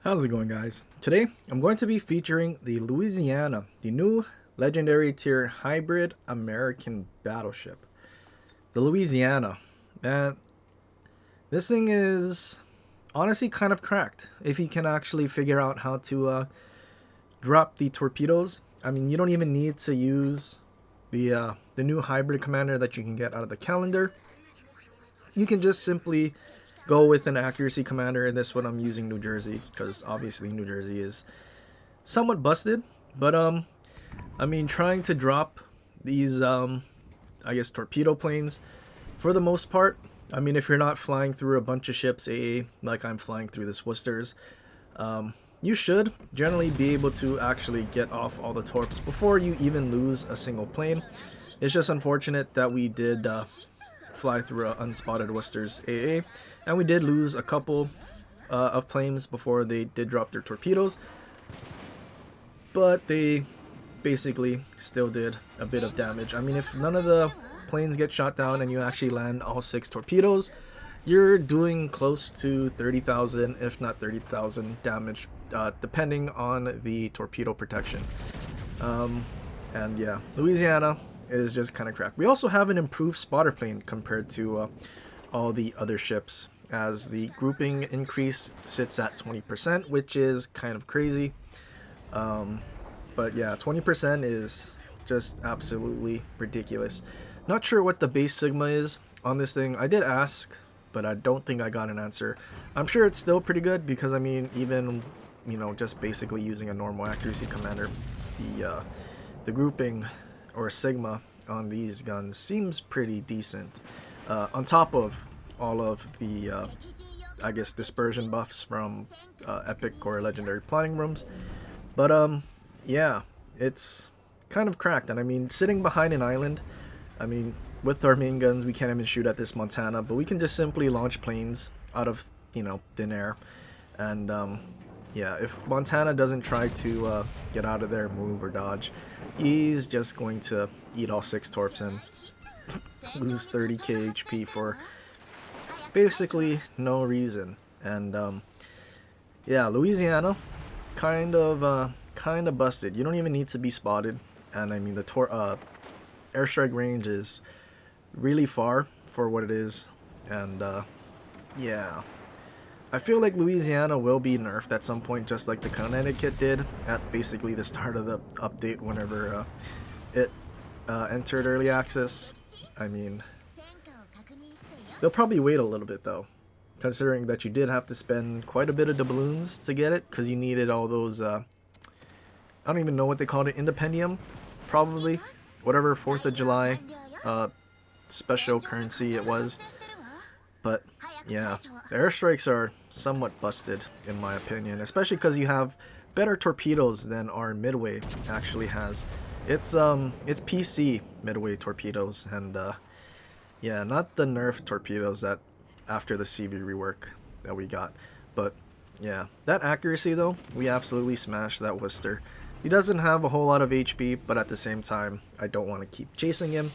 How's it going, guys? Today I'm going to be featuring the Louisiana, the new legendary tier hybrid American battleship. The Louisiana. Man, this thing is honestly kind of cracked if you can actually figure out how to drop the torpedoes. I mean, you don't even need to use the new hybrid commander that you can get out of the calendar. You can just simply go with an accuracy commander. In this one, I'm using New Jersey because obviously New Jersey is somewhat busted. But I mean, trying to drop these I guess torpedo planes for the most part. I mean, if you're not flying through a bunch of ships, like I'm flying through this Worcester's, you should generally be able to actually get off all the torps before you even lose a single plane. It's just unfortunate that we did fly through unspotted Worcester's and we did lose a couple of planes before they did drop their torpedoes, but they basically still did a bit of damage. I mean, if none of the planes get shot down and you actually land all 6 torpedoes, you're doing close to 30,000, if not 30,000 damage, depending on the torpedo protection. And yeah, Louisiana is just kind of cracked. We also have an improved spotter plane compared to all the other ships, as the grouping increase sits at 20%, which is kind of crazy. But yeah, 20% is just absolutely ridiculous. Not sure what the base sigma is on this thing. I did ask, but I don't think I got an answer. I'm sure it's still pretty good because, I mean, even, just basically using a normal accuracy commander, the grouping or sigma on these guns seems pretty decent. On top of all of the, I guess, dispersion buffs from epic or legendary plotting rooms. But yeah, it's kind of cracked. And I mean, sitting behind an island, I mean, with our main guns, we can't even shoot at this Montana, but we can just simply launch planes out of, thin air. And yeah, if Montana doesn't try to get out of there, move, or dodge, he's just going to eat all 6 torps and lose 30k HP for basically no reason. And yeah, Louisiana kind of busted. You don't even need to be spotted, and I mean the airstrike range is really far for what it is. And yeah, I feel like Louisiana will be nerfed at some point, just like the Connecticut did at basically the start of the update whenever it entered early access. I mean, they'll probably wait a little bit though, considering that you did have to spend quite a bit of doubloons to get it, because you needed all those, I don't even know what they called it, Independium, probably, whatever 4th of July special currency it was. But yeah, the airstrikes are somewhat busted in my opinion, especially because you have better torpedoes than our Midway actually has. It's PC Midway torpedoes, and yeah, not the nerf torpedoes that after the CV rework that we got. But yeah, that accuracy though, we absolutely smashed that Worcester. He doesn't have a whole lot of HP, but at the same time, I don't want to keep chasing him,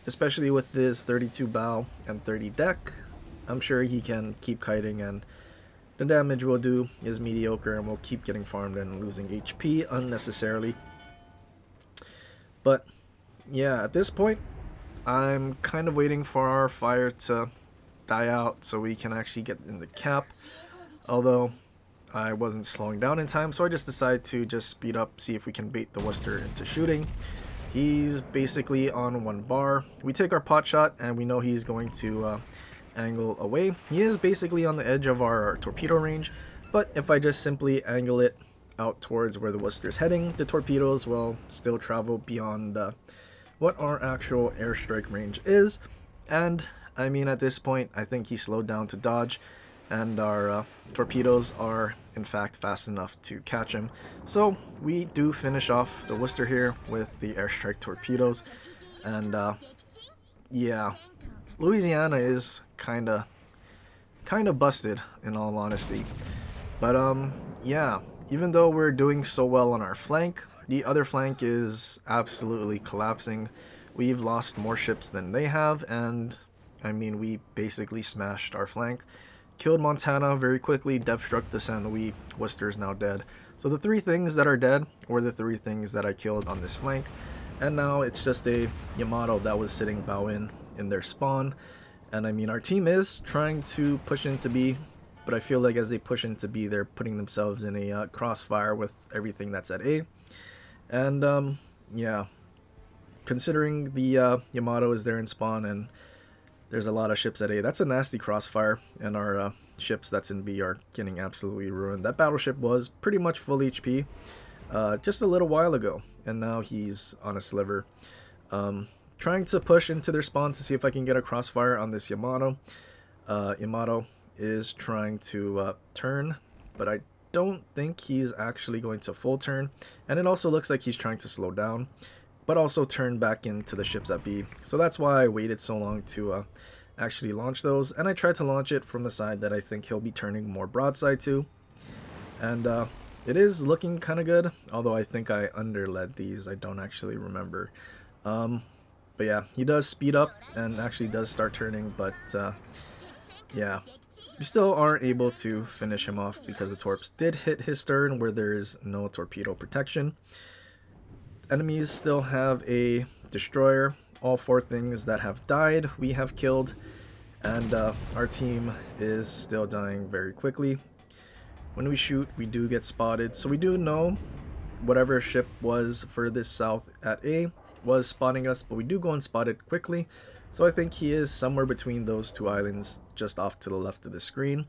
especially with this 32 bow and 30 deck. I'm sure he can keep kiting, and the damage we'll do is mediocre, and we'll keep getting farmed and losing HP unnecessarily. But yeah, at this point, I'm kind of waiting for our fire to die out so we can actually get in the cap. Although I wasn't slowing down in time, so I just decided to just speed up, see if we can bait the Worcester into shooting. He's basically on 1 bar. We take our pot shot, and we know he's going to angle away. He is basically on the edge of our torpedo range, but if I just simply angle it out towards where the Worcester's heading, the torpedoes will still travel beyond what our actual airstrike range is. And I mean, at this point, I think he slowed down to dodge, and our torpedoes are in fact fast enough to catch him. So we do finish off the Worcester here with the airstrike torpedoes. And yeah, Louisiana is kind of busted in all honesty. But yeah, even though we're doing so well on our flank, the other flank is absolutely collapsing. We've lost more ships than they have, and I mean, we basically smashed our flank. killed Montana very quickly, death struck the San Luis. Worcester's now dead. So the 3 things that are dead were the 3 things that I killed on this flank. And now it's just a Yamato that was sitting bow in their spawn. And I mean, our team is trying to push into B, but I feel like as they push into B, they're putting themselves in a crossfire with everything that's at A. And yeah, considering the Yamato is there in spawn and there's a lot of ships at A, that's a nasty crossfire, and our ships that's in B are getting absolutely ruined. That battleship was pretty much full HP just a little while ago, and now he's on a sliver. Trying to push into their spawn to see if I can get a crossfire on this Yamato. Yamato is trying to turn, but I don't think he's actually going to full turn, and it also looks like he's trying to slow down, but also turn back into the ships at B. So that's why I waited so long to actually launch those, and I tried to launch it from the side that I think he'll be turning more broadside to. And it is looking kind of good, although I think I underled these. I don't actually remember. But yeah, he does speed up and actually does start turning, but yeah, we still aren't able to finish him off because the torps did hit his stern where there is no torpedo protection. Enemies still have a destroyer. All 4 things that have died we have killed, and our team is still dying very quickly. When we shoot, we do get spotted, so we do know whatever ship was furthest south at A was spotting us, but we do go and spot it quickly. So I think he is somewhere between those 2 islands just off to the left of the screen,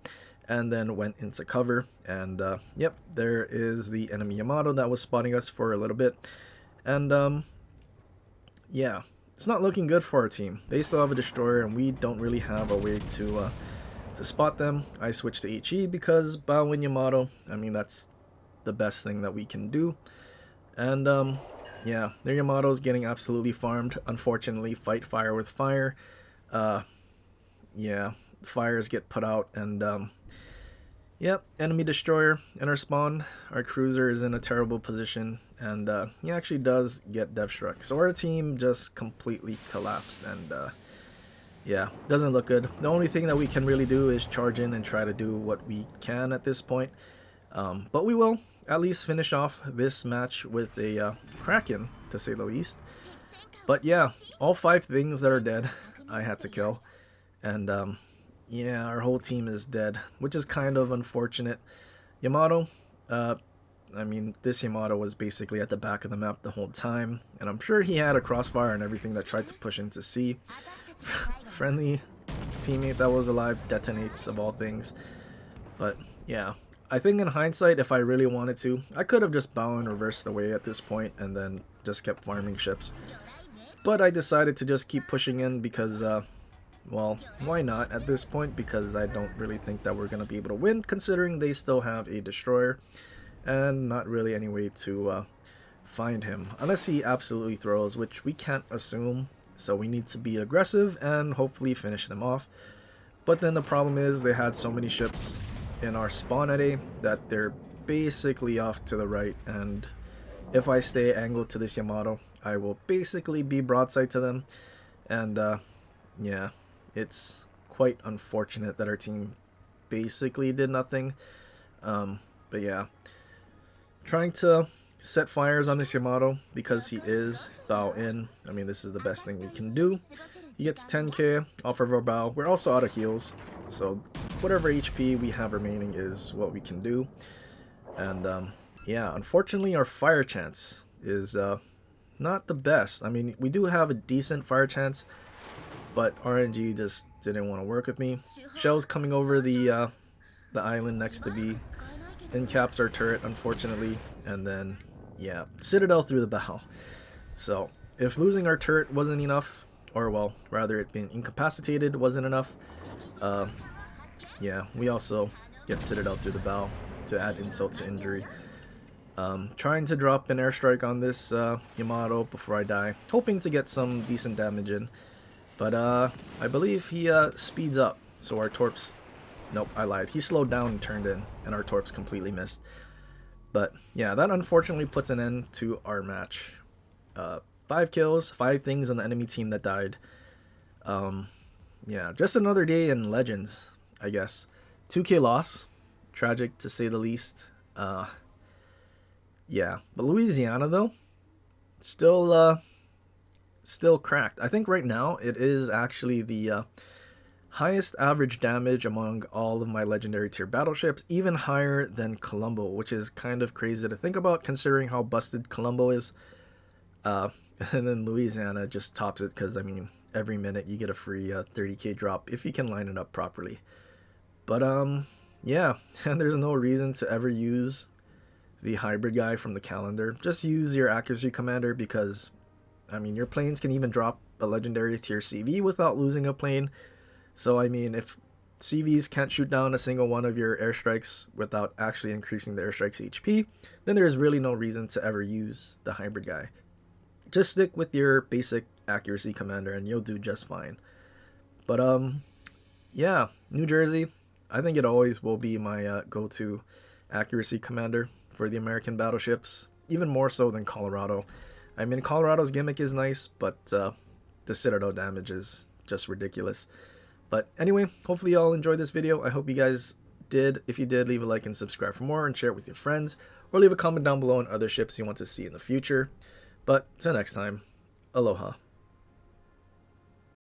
and then went into cover. And yep, there is the enemy Yamato that was spotting us for a little bit. And yeah, it's not looking good for our team. They still have a destroyer, and we don't really have a way to spot them. I switched to HE because Bowin Yamato, I mean, that's the best thing that we can do. And yeah, their Yamato's getting absolutely farmed. Unfortunately, fight fire with fire. Yeah, fires get put out, and yep, enemy destroyer in our spawn. Our cruiser is in a terrible position, and he actually does get death struck. So our team just completely collapsed, and yeah, doesn't look good. The only thing that we can really do is charge in and try to do what we can at this point. But we will at least finish off this match with a Kraken, to say the least. But yeah, all 5 things that are dead I had to kill. And yeah, our whole team is dead, which is kind of unfortunate. Yamato, I mean, this Yamato was basically at the back of the map the whole time, and I'm sure he had a crossfire and everything that tried to push into C. Friendly teammate that was alive detonates, of all things. But yeah, I think in hindsight, if I really wanted to, I could have just bowed and reversed away at this point and then just kept farming ships. But I decided to just keep pushing in because, well, why not at this point? Because I don't really think that we're going to be able to win, considering they still have a destroyer and not really any way to find him. Unless he absolutely throws, which we can't assume. So we need to be aggressive and hopefully finish them off. But then the problem is they had so many ships in our spawn at A that they're basically off to the right, and if I stay angled to this Yamato, I will basically be broadside to them. And yeah, it's quite unfortunate that our team basically did nothing. But yeah, trying to set fires on this Yamato because he is bow in. I mean, this is the best thing we can do. He gets 10k off of our bow. We're also out of heals, so whatever HP we have remaining is what we can do. And yeah, unfortunately our fire chance is not the best. I mean, we do have a decent fire chance, but RNG just didn't want to work with me. Shells coming over the island next to B encaps our turret, unfortunately, and then yeah, Citadel through the bow. So if losing our turret wasn't enough, or well, rather it being incapacitated wasn't enough, yeah, we also get Citadel through the bow to add insult to injury. Trying to drop an airstrike on this Yamato before I die, hoping to get some decent damage in, but I believe he speeds up, so our torps, nope, I lied, he slowed down and turned in, and our torps completely missed. But yeah, that unfortunately puts an end to our match. 5 kills, 5 things on the enemy team that died. Yeah, just another day in Legends, I guess. 2K loss, tragic to say the least. Yeah, but Louisiana though, still cracked. I think right now it is actually the highest average damage among all of my legendary tier battleships, even higher than Colombo, which is kind of crazy to think about considering how busted Colombo is. Uh, and then Louisiana just tops it because, I mean, every minute you get a free 30k drop if you can line it up properly. But, yeah, and there's no reason to ever use the hybrid guy from the calendar. Just use your accuracy commander because, I mean, your planes can even drop a legendary tier CV without losing a plane. So, I mean, if CVs can't shoot down a single one of your airstrikes without actually increasing the airstrike's HP, then there's really no reason to ever use the hybrid guy. Just stick with your basic accuracy commander and you'll do just fine. But, yeah, New Jersey, I think it always will be my go-to accuracy commander for the American battleships, even more so than Colorado. I mean, Colorado's gimmick is nice, but the Citadel damage is just ridiculous. But anyway, hopefully y'all enjoyed this video. I hope you guys did. If you did, leave a like and subscribe for more and share it with your friends. Or leave a comment down below on other ships you want to see in the future. But till next time, aloha.